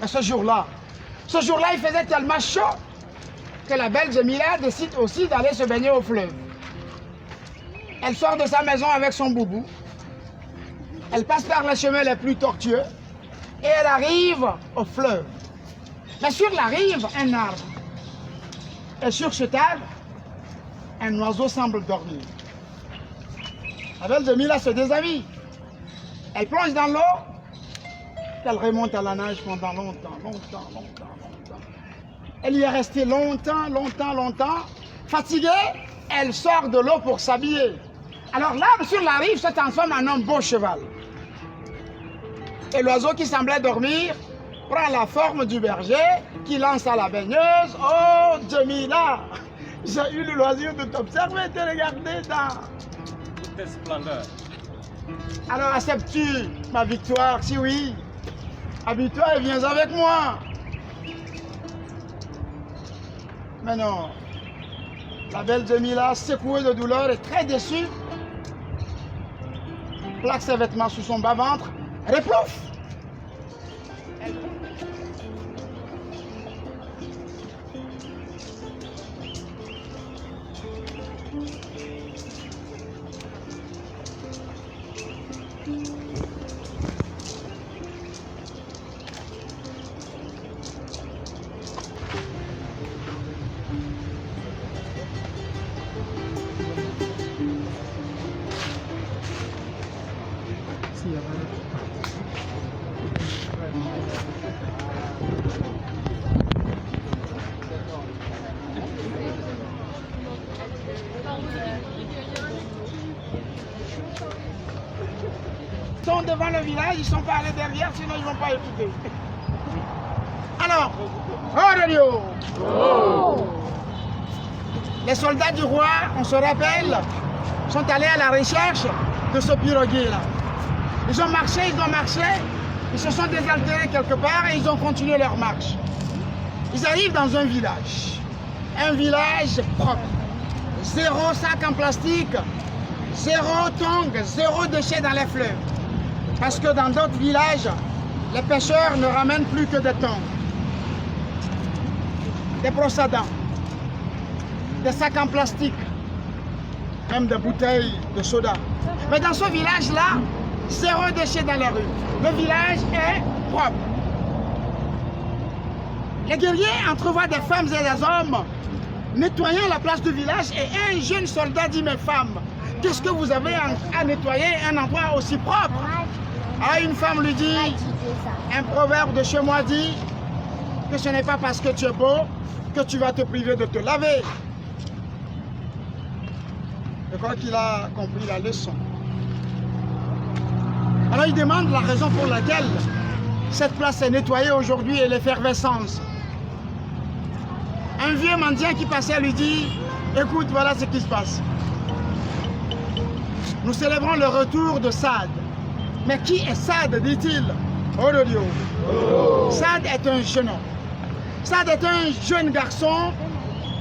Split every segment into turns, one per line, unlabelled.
Mais ce jour-là, il faisait tellement chaud que la belle Jamila décide aussi d'aller se baigner au fleuve. Elle sort de sa maison avec son boubou. Elle passe par les chemins les plus tortueux et elle arrive au fleuve. Mais sur la rive, un arbre. Et sur cet arbre, un oiseau semble dormir. La belle Jamila se déshabille. Elle plonge dans l'eau. Elle remonte à la nage pendant longtemps. Elle y est restée longtemps. Fatiguée, elle sort de l'eau pour s'habiller. Alors l'arbre sur la rive se transforme en un beau cheval. Et l'oiseau qui semblait dormir prend la forme du berger qui lance à la baigneuse. Oh Jamila, j'ai eu le loisir de t'observer et de te regarder dans
toute tes splendeurs.
Alors acceptes-tu ma victoire? Si oui, habille-toi et viens avec moi. Mais non, la belle Jamila, secouée de douleur et très déçue, plaque ses vêtements sous son bas-ventre, replouf. Ils sont devant le village, ils ne sont pas allés derrière, sinon ils ne vont pas écouter. Alors, les soldats du roi, on se rappelle, sont allés à la recherche de ce piroguier-là. Ils ont marché, ils se sont désaltérés quelque part et ils ont continué leur marche. Ils arrivent dans un village propre. 0 sac en plastique, 0 tongs, 0 déchets dans les fleuves. Parce que dans d'autres villages, les pêcheurs ne ramènent plus que des tongs, des brosses à dents, des sacs en plastique, même des bouteilles de soda. Mais dans ce village-là, 0 déchets dans la rue. Le village est propre. Les guerriers entrevoient des femmes et des hommes nettoyant la place du village et un jeune soldat dit: mais femmes, qu'est-ce que vous avez à nettoyer un endroit aussi propre? Ah, une femme lui dit, un proverbe de chez moi dit que ce n'est pas parce que tu es beau que tu vas te priver de te laver. Je crois qu'il a compris la leçon. Alors il demande la raison pour laquelle cette place est nettoyée aujourd'hui et l'effervescence. Un vieux mendiant qui passait lui dit: écoute, voilà ce qui se passe. Nous célébrons le retour de Saad. Mais qui est Saad, dit-il? Saad est un jeune homme. Saad est un jeune garçon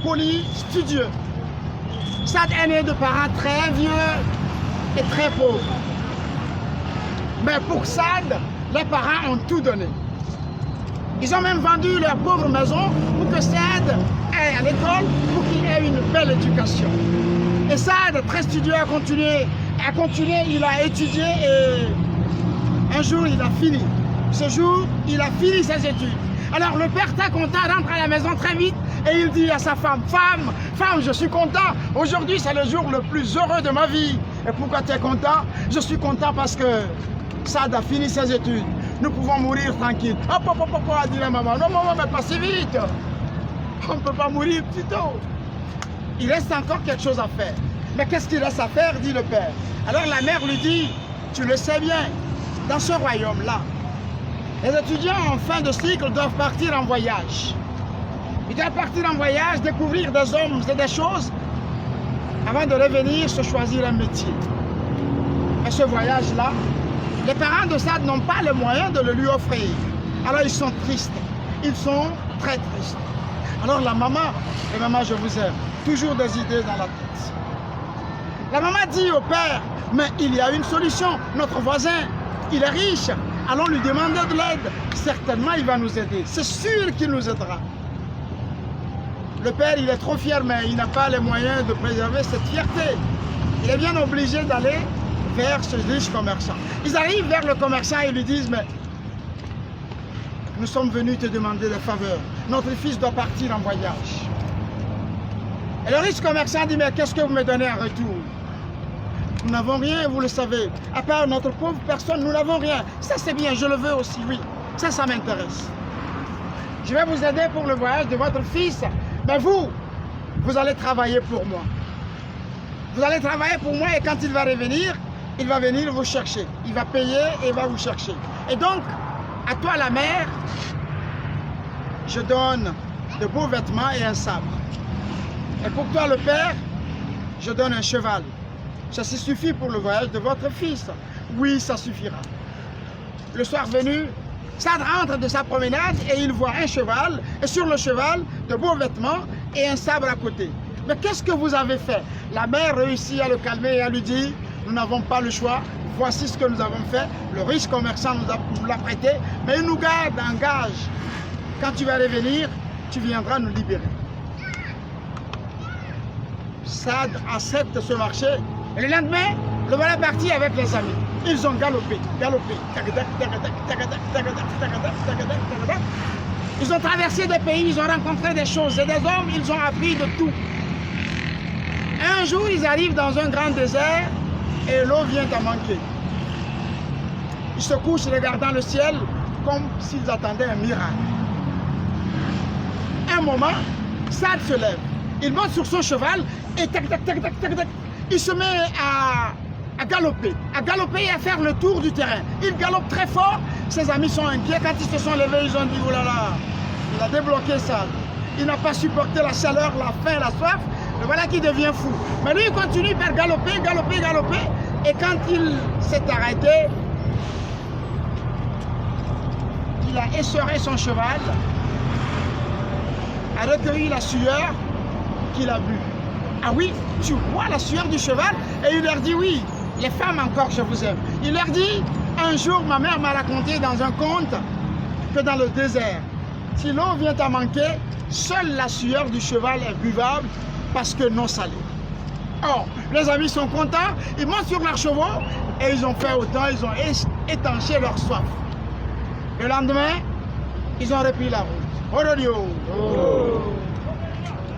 poli, studieux. Saad est né de parents très vieux et très pauvres. Mais pour Saad, les parents ont tout donné. Ils ont même vendu leur pauvre maison pour que Saad aille à l'école, pour qu'il ait une belle éducation. Et Saad, très studieux, a continué, il a étudié et un jour il a fini. Ce jour, il a fini ses études. Alors le père très content rentre à la maison très vite et il dit à sa femme: Femme, je suis content. Aujourd'hui, c'est le jour le plus heureux de ma vie. Et pourquoi tu es content? Je suis content parce que Saad a fini ses études. Nous pouvons mourir tranquille. Hop, a dit la maman. Non, maman, mais pas si vite. On ne peut pas mourir plus tôt. Il reste encore quelque chose à faire. Mais qu'est-ce qu'il reste à faire, dit le père. Alors la mère lui dit: tu le sais bien, dans ce royaume-là, les étudiants en fin de cycle doivent partir en voyage. Ils doivent partir en voyage, découvrir des hommes et des choses, avant de revenir se choisir un métier. Et ce voyage-là, les parents de Saad n'ont pas les moyens de le lui offrir. Alors ils sont tristes. Ils sont très tristes. Alors la maman, et maman je vous aime, toujours des idées dans la tête. La maman dit au père: mais il y a une solution. Notre voisin, il est riche. allons lui demander de l'aide. Certainement, il va nous aider. C'est sûr qu'il nous aidera. Le père, il est trop fier, mais il n'a pas les moyens de préserver cette fierté. Il est bien obligé d'aller vers ce riche commerçant. Ils arrivent vers le commerçant et lui disent, mais nous sommes venus te demander des faveurs. Notre fils doit partir en voyage. Et le riche commerçant dit, mais qu'est-ce que vous me donnez en retour? Nous n'avons rien, vous le savez. À part notre pauvre personne, nous n'avons rien. Ça, c'est bien, je le veux aussi, oui. Ça m'intéresse. Je vais vous aider pour le voyage de votre fils. Mais vous allez travailler pour moi. Vous allez travailler pour moi et quand il va revenir, il va venir vous chercher. Il va payer et il va vous chercher. Et donc, à toi la mère, je donne de beaux vêtements et un sabre. Et pour toi le père, je donne un cheval. Ceci suffit pour le voyage de votre fils. Oui, ça suffira. Le soir venu, Sad rentre de sa promenade et il voit un cheval, et sur le cheval, de beaux vêtements et un sabre à côté. Mais qu'est-ce que vous avez fait? La mère réussit à le calmer et à lui dire, nous n'avons pas le choix, voici ce que nous avons fait. Le riche commerçant nous l'a prêté, mais il nous garde en gage. Quand tu vas revenir, tu viendras nous libérer. Sad accepte ce marché. Et le lendemain, le voilà parti avec les amis. Ils ont galopé. Ils ont traversé des pays, ils ont rencontré des choses et des hommes, ils ont appris de tout. Un jour, ils arrivent dans un grand désert et l'eau vient à manquer. Ils se couchent regardant le ciel comme s'ils attendaient un miracle. Un moment, Sad se lève. Il monte sur son cheval et il se met à galoper et à faire le tour du terrain. Il galope très fort, ses amis sont inquiets. Quand ils se sont levés, ils ont dit, oh là là, il a débloqué ça. Il n'a pas supporté la chaleur, la faim, la soif. Et voilà qu'il devient fou. Mais lui, il continue par galoper. Et quand il s'est arrêté, il a essoré son cheval, a recueilli la sueur qu'il a bu. Ah oui, tu vois la sueur du cheval? Et il leur dit, oui, les femmes encore, je vous aime. Il leur dit, un jour, ma mère m'a raconté dans un conte que dans le désert, si l'eau vient à manquer, seule la sueur du cheval est buvable parce que non salée. Or, les amis sont contents, ils montent sur leurs chevaux et ils ont fait autant, ils ont étanché leur soif. Le lendemain, ils ont repris la route.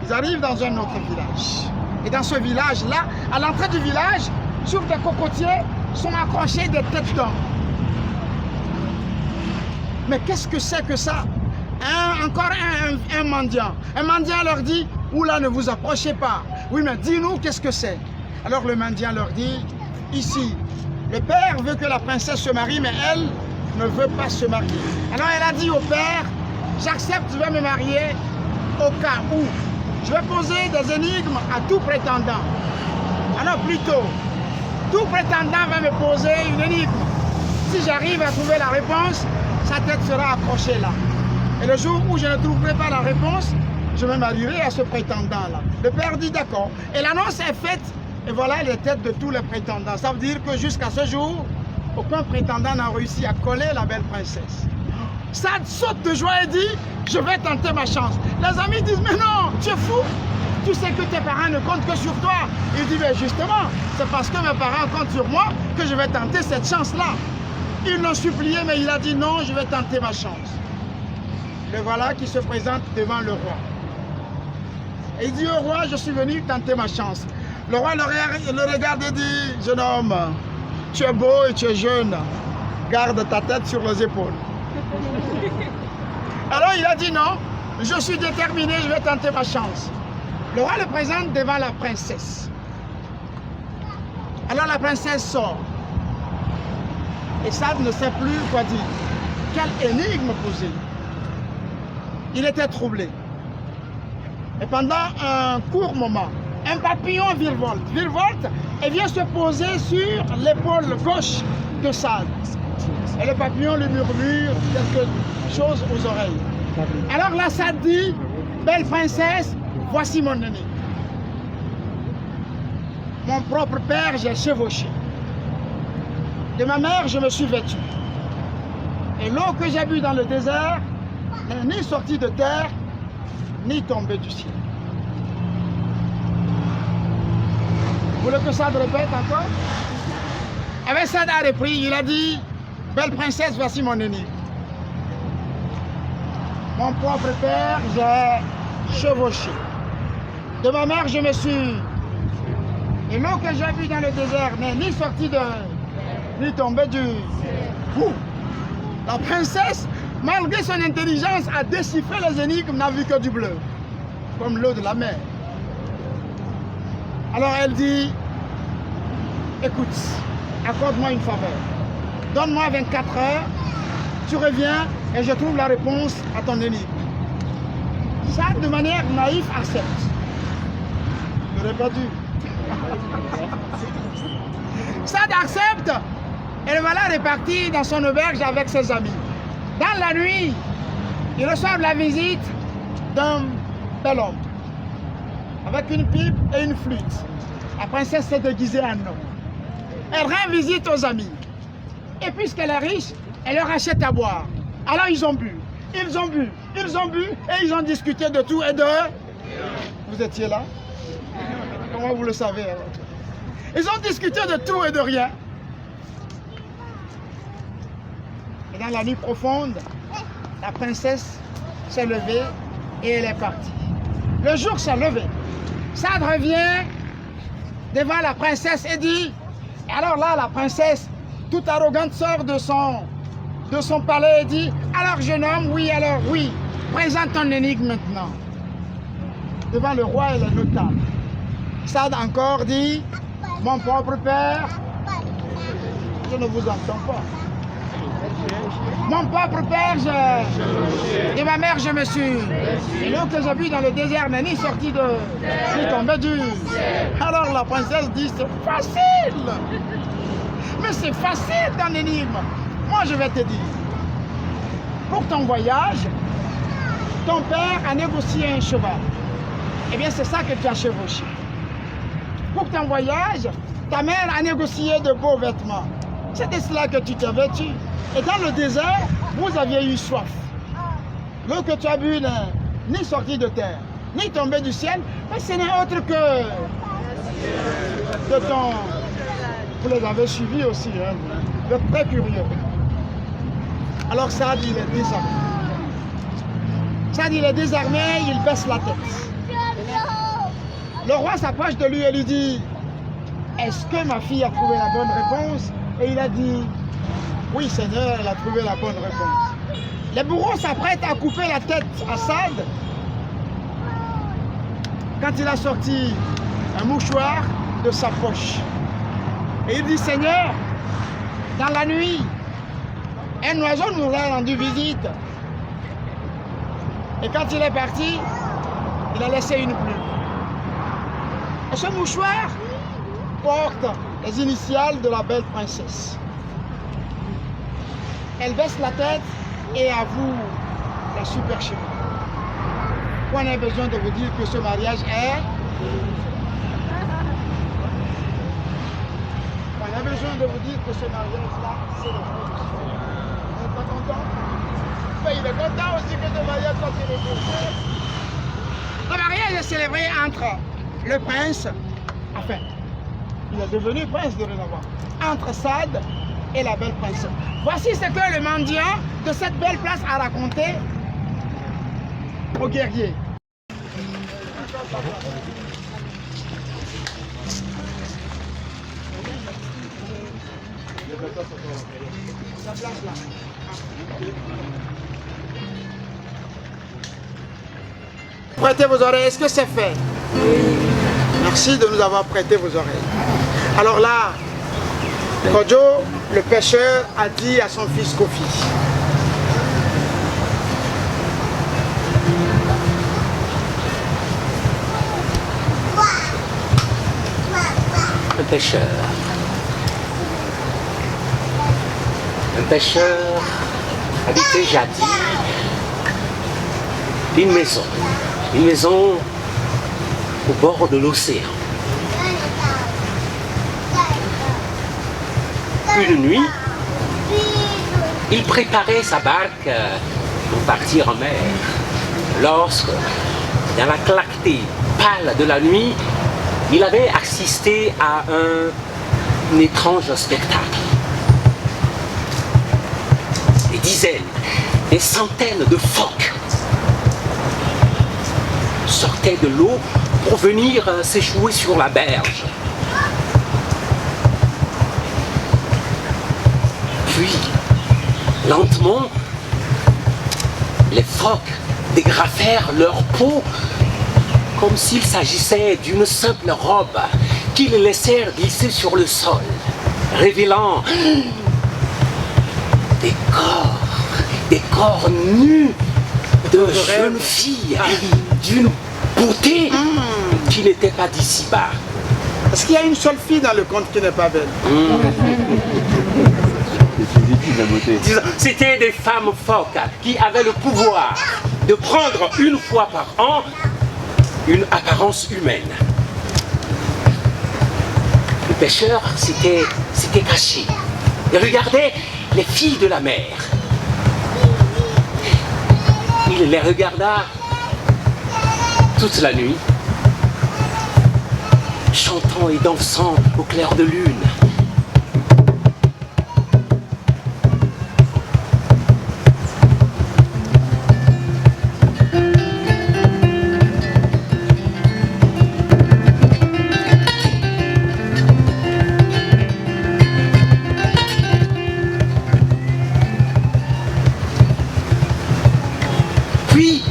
Ils arrivent dans un autre village. Et dans ce village-là, à l'entrée du village, sur des cocotiers, sont accrochés des têtes d'hommes. Mais qu'est-ce que c'est que ça? Encore un mendiant. Un mendiant leur dit, oula, ne vous approchez pas. Oui, mais dis-nous, qu'est-ce que c'est? Alors le mendiant leur dit, ici, le père veut que la princesse se marie, mais elle ne veut pas se marier. Alors elle a dit au père, j'accepte, je vais me marier au cas où. Je vais poser des énigmes à tout prétendant. Alors plutôt, tout prétendant va me poser une énigme. Si j'arrive à trouver la réponse, sa tête sera accrochée là. Et le jour où je ne trouverai pas la réponse, je me marierai à ce prétendant-là. Le père dit d'accord. Et l'annonce est faite, et voilà les têtes de tous les prétendants. Ça veut dire que jusqu'à ce jour, aucun prétendant n'a réussi à coller la belle princesse. Sad saute de joie et dit, je vais tenter ma chance. Les amis disent, mais non, tu es fou. Tu sais que tes parents ne comptent que sur toi. Il dit, mais justement, c'est parce que mes parents comptent sur moi que je vais tenter cette chance-là. Ils l'ont supplié, mais il a dit, non, je vais tenter ma chance. Le voilà qui se présente devant le roi. Et il dit au roi, je suis venu tenter ma chance. Le roi le regarde et dit, jeune homme, tu es beau et tu es jeune. Garde ta tête sur les épaules. Alors il a dit non, je suis déterminé, je vais tenter ma chance. Le roi le présente devant la princesse. Alors la princesse sort. Et Sad ne sait plus quoi dire. Quelle énigme poser. Il était troublé. Et pendant un court moment, un papillon virevolte et vient se poser sur l'épaule gauche de Sad. Et le papillon lui murmure quelque chose aux oreilles. Alors là, Sad dit, belle princesse, voici mon aîné. Mon propre père, j'ai chevauché. De ma mère, je me suis vêtu. Et l'eau que j'ai bu dans le désert n'est ni sortie de terre, ni tombée du ciel. Vous voulez que Sade répète encore? Avec Sade a repris, il a dit, belle princesse, voici mon énigme. Mon propre père, j'ai chevauché. De ma mère, je me suis. Et l'eau que j'ai bu dans le désert n'est ni sortie de, ni tombée du. Ouh. La princesse, malgré son intelligence, a déchiffré les énigmes, n'a vu que du bleu, comme l'eau de la mer. Alors elle dit, écoute, accorde-moi une faveur. Donne-moi 24 heures, tu reviens et je trouve la réponse à ton énigme. Ça, de manière naïve, accepte. Je n'aurais pas dû. Sade accepte et le voilà reparti dans son auberge avec ses amis. Dans la nuit, il reçoit la visite d'un bel homme avec une pipe et une flûte. La princesse s'est déguisée en homme. Elle rend visite aux amis. Et puisqu'elle est riche, elle leur achète à boire. Alors ils ont bu, ils ont bu, ils ont bu et ils ont discuté de tout et de... Vous étiez là? Comment vous le savez alors? Ils ont discuté de tout et de rien. Et dans la nuit profonde, la princesse s'est levée et elle est partie. Le jour s'est levé. Sade revient devant la princesse et dit... Et alors là, la princesse, toute arrogante, sort de son palais et dit, alors jeune homme, oui, alors oui, présente ton énigme maintenant. Devant le roi et les notables. Sade encore dit, mon propre père, je ne vous entends pas. Mon propre père, de ma mère, je me suis. Et l'eau que j'ai bu dans le désert n'est ni sortie de... ni tombée du... Alors la princesse dit, c'est facile. Mais c'est facile dans l'énigme. Moi, je vais te dire. Pour ton voyage, ton père a négocié un cheval. Eh bien, c'est ça que tu as chevauché. Pour ton voyage, ta mère a négocié de beaux vêtements. C'était cela que tu t'es vêtu. Et dans le désert, vous aviez eu soif. L'eau que tu as bu n'est ni sortie de terre, ni tombée du ciel, mais ce n'est autre que de ton... Vous les avez suivis aussi, hein? Vous êtes très curieux. Alors Sade, il est désarmé. Sade, il est désarmé, il baisse la tête. Le roi s'approche de lui et lui dit, est-ce que ma fille a trouvé la bonne réponse? Et il a dit, oui Seigneur, elle a trouvé la bonne réponse. Les bourreaux s'apprêtent à couper la tête à Sade quand il a sorti un mouchoir de sa poche. Et il dit, Seigneur, dans la nuit, un oiseau nous a rendu visite. Et quand il est parti, il a laissé une plume. Et ce mouchoir porte les initiales de la belle princesse. Elle baisse la tête et avoue la supercherie. On a besoin de vous dire que ce mariage est... On a besoin de vous dire que ce mariage-là, c'est le vrai. Vous n'êtes pas content? Mais il est content aussi que ce mariage soit célébré. Le mariage est célébré entre le prince, enfin, il est devenu prince de dorénavant, entre Sade et la belle princesse. Voici ce que le mendiant de cette belle place a raconté aux guerriers. Prêtez vos oreilles, est-ce que c'est fait? Merci de nous avoir prêté vos oreilles. Alors là, Kodjo, le pêcheur, a dit à son fils Kofi,
un pêcheur habitait jadis une maison au bord de l'océan. Une nuit, il préparait sa barque pour partir en mer. Lorsque, dans la clarté pâle de la nuit, il avait assisté à un étrange spectacle. Des dizaines, des centaines de phoques sortaient de l'eau pour venir s'échouer sur la berge. Puis, lentement, les phoques dégrafèrent leur peau comme s'il s'agissait d'une simple robe qu'ils laissèrent glisser sur le sol, révélant des corps nus de jeunes filles d'une beauté qui n'était pas d'ici-bas.
Est-ce qu'il y a une seule fille dans le conte qui n'est pas belle?
Disons, c'était des femmes phoques qui avaient le pouvoir de prendre une fois par an une apparence humaine. Le pêcheur s'était caché et regardait les filles de la mer. Il les regarda toute la nuit, chantant et dansant au clair de lune.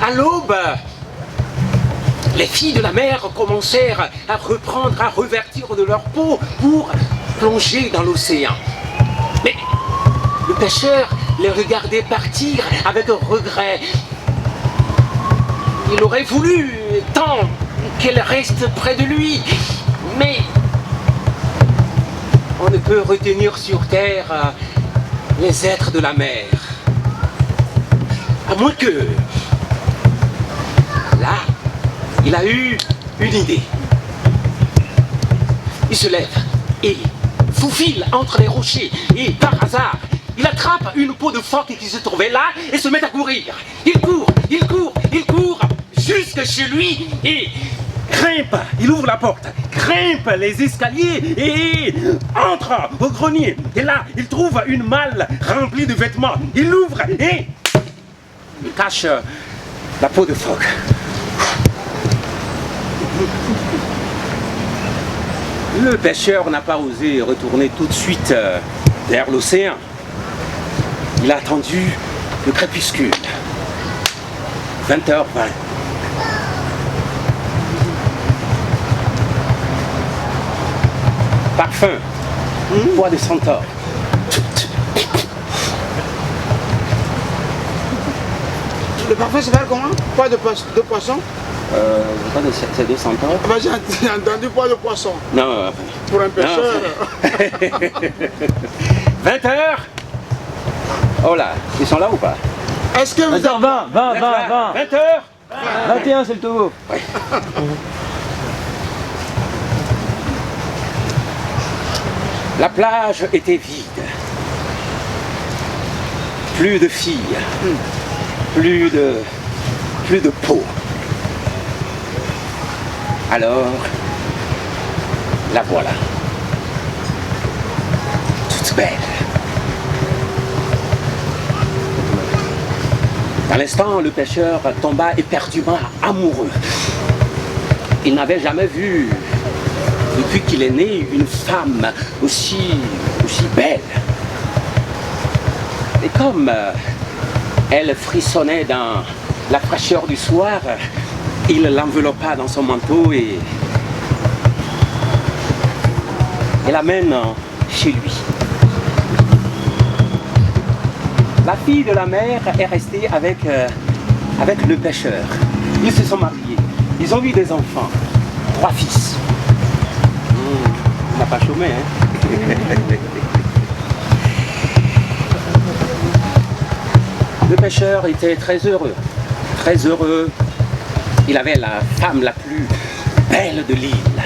À l'aube, les filles de la mer commencèrent à reprendre, à revêtir de leur peau pour plonger dans l'océan. Mais le pêcheur les regardait partir avec regret. Il aurait voulu tant qu'elles restent près de lui, mais on ne peut retenir sur terre les êtres de la mer. À moins que... Là, il a eu une idée. Il se lève et faufile entre les rochers et par hasard, il attrape une peau de phoque qui se trouvait là et se met à courir. Il court jusque chez lui et grimpe, il ouvre la porte, grimpe les escaliers et entre au grenier. Et là, il trouve une malle remplie de vêtements. Il l'ouvre et il cache la peau de phoque. Le pêcheur n'a pas osé retourner tout de suite vers l'océan. Il a attendu le crépuscule. 20h20. Parfum. Bois de centaure.
Le parfum s'appelle comment? Poids de poisson?
C'est de centaure.
Ah ben, j'ai entendu poids de poisson.
Non.
Pour un pêcheur.
20h. Oh là, ils sont là ou pas?
Est-ce que vous...
20h20,
20h.
21 c'est le Togo.
Ouais. La plage était vide. Plus de filles. Plus de peau. Alors, la voilà. Toute belle. À l'instant, le pêcheur tomba éperdument amoureux. Il n'avait jamais vu, depuis qu'il est né, une femme aussi belle. Et comme elle frissonnait dans la fraîcheur du soir, il l'enveloppa dans son manteau et l'amène chez lui. La fille de la mère est restée avec le pêcheur. Ils se sont mariés. Ils ont eu des enfants. 3 fils. Il n'a pas chômé, hein? Le pêcheur était très heureux. Très heureux. Il avait la femme la plus belle de l'île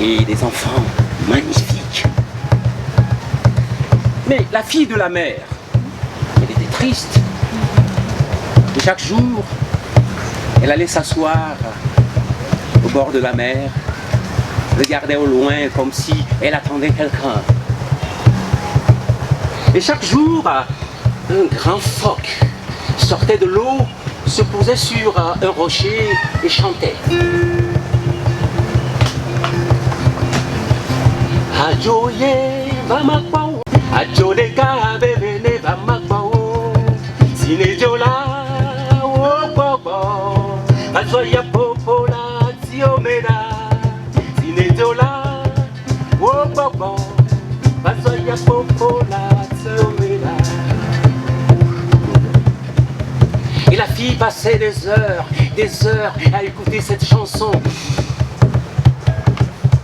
et des enfants magnifiques. Mais la fille de la mer triste. Et chaque jour, elle allait s'asseoir au bord de la mer, regardait au loin comme si elle attendait quelqu'un. Et chaque jour, un grand phoque sortait de l'eau, se posait sur un rocher et chantait. Ajoye vamakpao, ajodeka bebene vamakpao, sinejola wobobo, azoya popola tiomeda, sinejola wobobo, azoya popola tiomeda. Et la fille passait des heures à écouter cette chanson.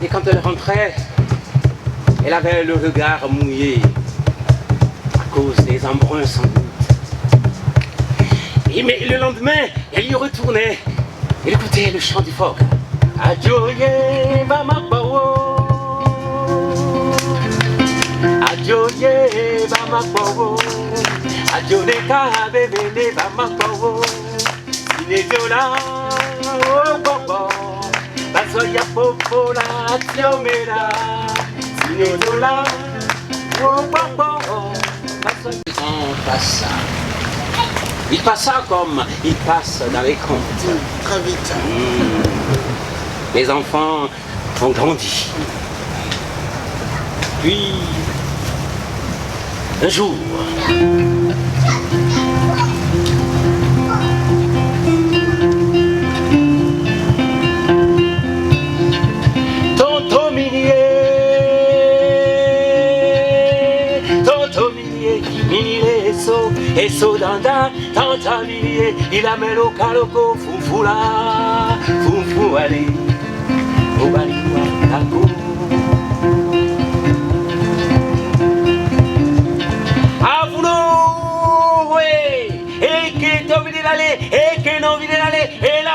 Et quand elle rentrait, elle avait le regard mouillé à cause des embruns sans doute. Mais le lendemain, elle y retournait. Elle écoutait le chant du phoque. Adjoye vamakpao, adjoye vamakpao, adjodeka bebene vamakpao, sinejola wobobo, bazoya popola tiomera. Le temps passa. Il passa comme il passe dans les contes.
Très vite.
Les enfants ont grandi. Puis, un jour, Tonton Minier, Eso danda, tanta minier, il a mis le caloco, foufou-la, foufou allez, au baliwa taco. A vouloir, oui, et que t'as envie d'aller, et que non envie d'aller, et là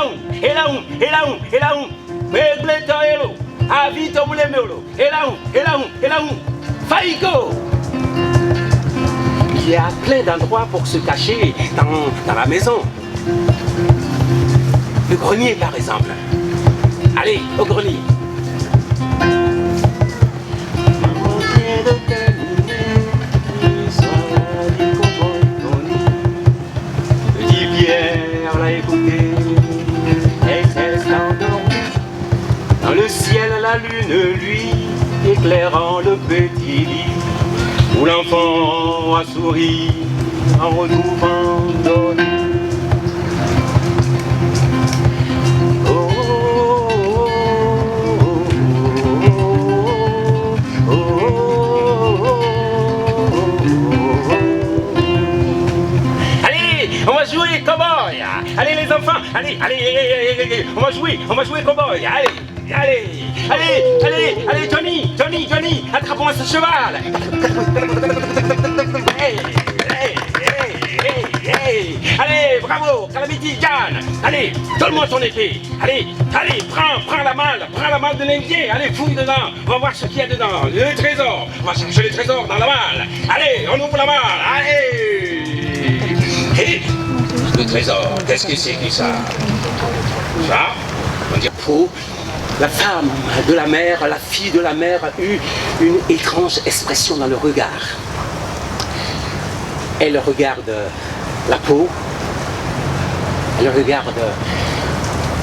où, mais bleta hello, a vite au moulin meulo, et là où, faïko. Il y a plein d'endroits pour se cacher dans la maison. Le grenier, par exemple. Allez, au grenier. Petit Pierre l'a écouté et s'est endormi. Dans le ciel, la lune, lui, éclairant le petit lit. Où l'enfant a souri en retrouvant Donnie. Oh, oh, oh, oh, oh. Allez, on va jouer cowboy. Allez les enfants, allez, on va jouer cowboy. Allez, Johnny, attrape-moi ce cheval. Allez, bravo, Calamity Jane. Allez, donne-moi ton épée. Allez, prends la malle de l'Indien. Allez, fouille dedans. On va voir ce qu'il y a dedans. Le trésor. On va chercher le trésor dans la malle. Allez, on ouvre la malle. Allez. Et le trésor, qu'est-ce que c'est que ça? Ça, on dit faux. La femme de la mère, la fille de la mère a eu une étrange expression dans le regard. Elle regarde la peau, elle regarde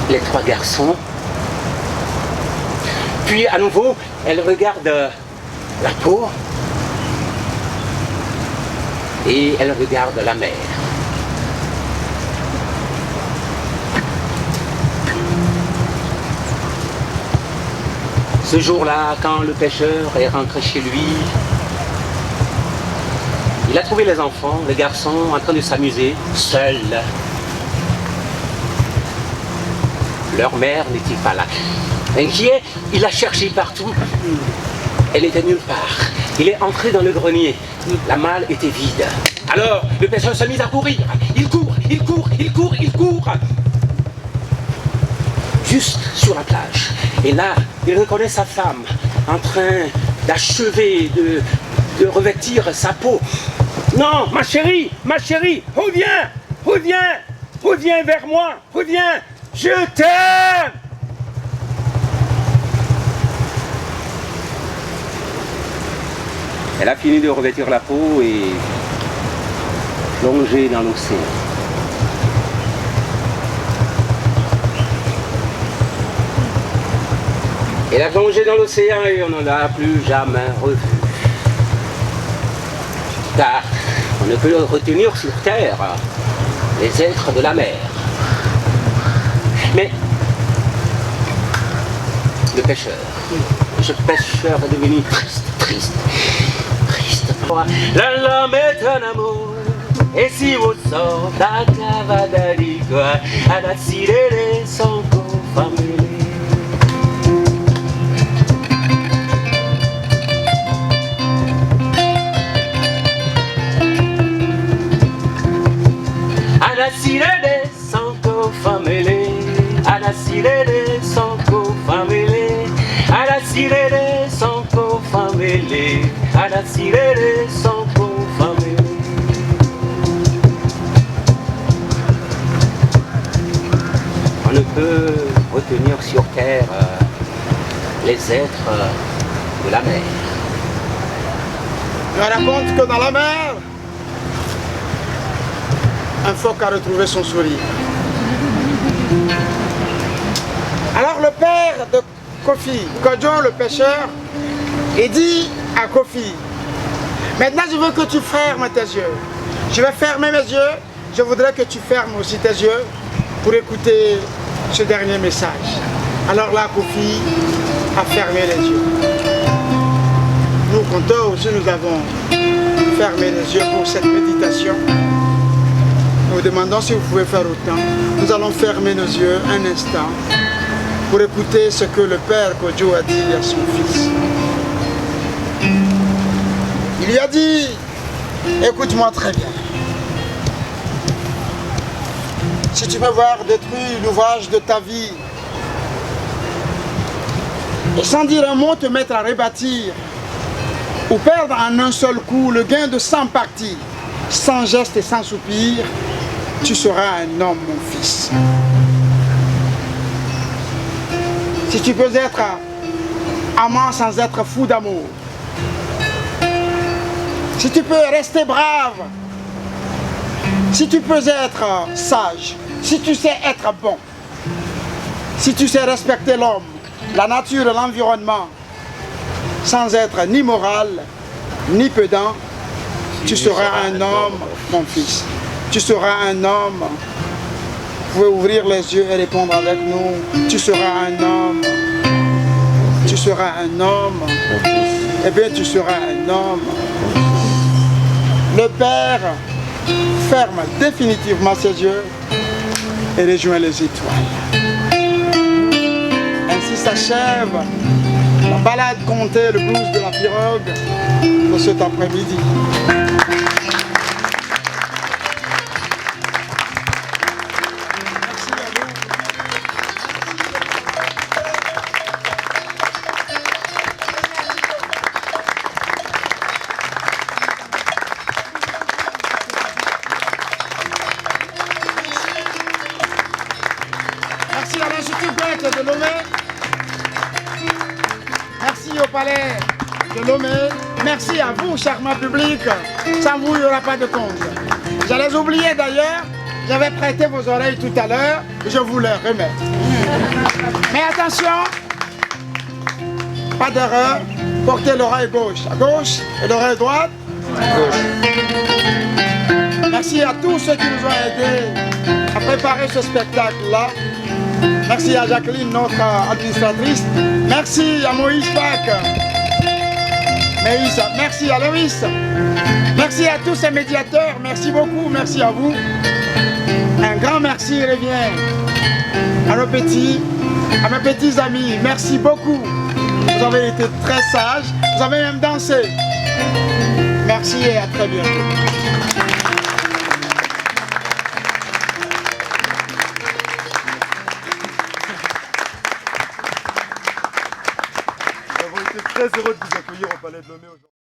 les trois garçons, puis à nouveau, elle regarde la peau et elle regarde la mère. Ce jour-là, quand le pêcheur est rentré chez lui, il a trouvé les enfants, les garçons, en train de s'amuser, seuls. Leur mère n'était pas là. Inquiet, il a cherché partout. Elle n'était nulle part. Il est entré dans le grenier. La malle était vide. Alors, le pêcheur s'est mis à courir. Il court. Juste sur la plage. Et là, il reconnaît sa femme en train d'achever de revêtir sa peau. Non, ma chérie, reviens, reviens, reviens vers moi, reviens, je t'aime. Elle a fini de revêtir la peau et plongé dans l'océan. Elle a plongé dans l'océan et on n'en a plus jamais revu. Car on ne peut retenir sur terre les êtres de la mer. Mais le pêcheur est devenu triste. La lame est un amour, et si vous sortez à Cavadaliga, à la sirène sans famille. À la sirène sans famille, à la sirène sans famille, à la sirène sans famille, à la sirène sans famille. On ne peut retenir sur terre les êtres de la mer.
Je raconte que dans la mer, un phoque a retrouvé son sourire. Alors le père de Kofi, Kodjo le pêcheur, il dit à Kofi, maintenant je veux que tu fermes tes yeux. Je vais fermer mes yeux, je voudrais que tu fermes aussi tes yeux pour écouter ce dernier message. Alors là, Kofi a fermé les yeux. Nous, Konto aussi, nous avons fermé les yeux pour cette méditation. Nous demandons si vous pouvez faire autant. Nous allons fermer nos yeux un instant pour écouter ce que le père Kodjo a dit à son fils. Il lui a dit, écoute-moi très bien. Si tu veux voir détruire l'ouvrage de ta vie, et sans dire un mot te mettre à rebâtir, ou perdre en un seul coup le gain de 100 parties, sans geste et sans soupir, tu seras un homme, mon fils. Si tu peux être amant sans être fou d'amour, si tu peux rester brave, si tu peux être sage, si tu sais être bon, si tu sais respecter l'homme, la nature et l'environnement, sans être ni moral, ni pédant, tu seras un homme, mon fils. Tu seras un homme. Vous pouvez ouvrir les yeux et répondre avec nous. Tu seras un homme. Tu seras un homme. Eh bien, tu seras un homme. Le Père ferme définitivement ses yeux et rejoint les étoiles. Ainsi s'achève la balade contée, le blues de la pirogue de cet après-midi. Merci à l'Institut Goethe de Lomé. Merci au Palais de Lomé. Merci à vous, charmant public. Sans vous, il n'y aura pas de compte. J'allais oublier d'ailleurs, j'avais prêté vos oreilles tout à l'heure, je vous les remets. Mais attention, pas d'erreur, portez l'oreille gauche à gauche et l'oreille droite à gauche. Merci à tous ceux qui nous ont aidés à préparer ce spectacle-là. Merci à Jacqueline, notre administratrice. Merci à Moïse Pâques. Merci à Loïs. Merci à tous ces médiateurs. Merci beaucoup. Merci à vous. Un grand merci revient à nos mes petits amis. Merci beaucoup. Vous avez été très sages. Vous avez même dansé. Merci et à très bientôt.
Nous avons été très heureux de vous accueillir au Palais de Lomé aujourd'hui.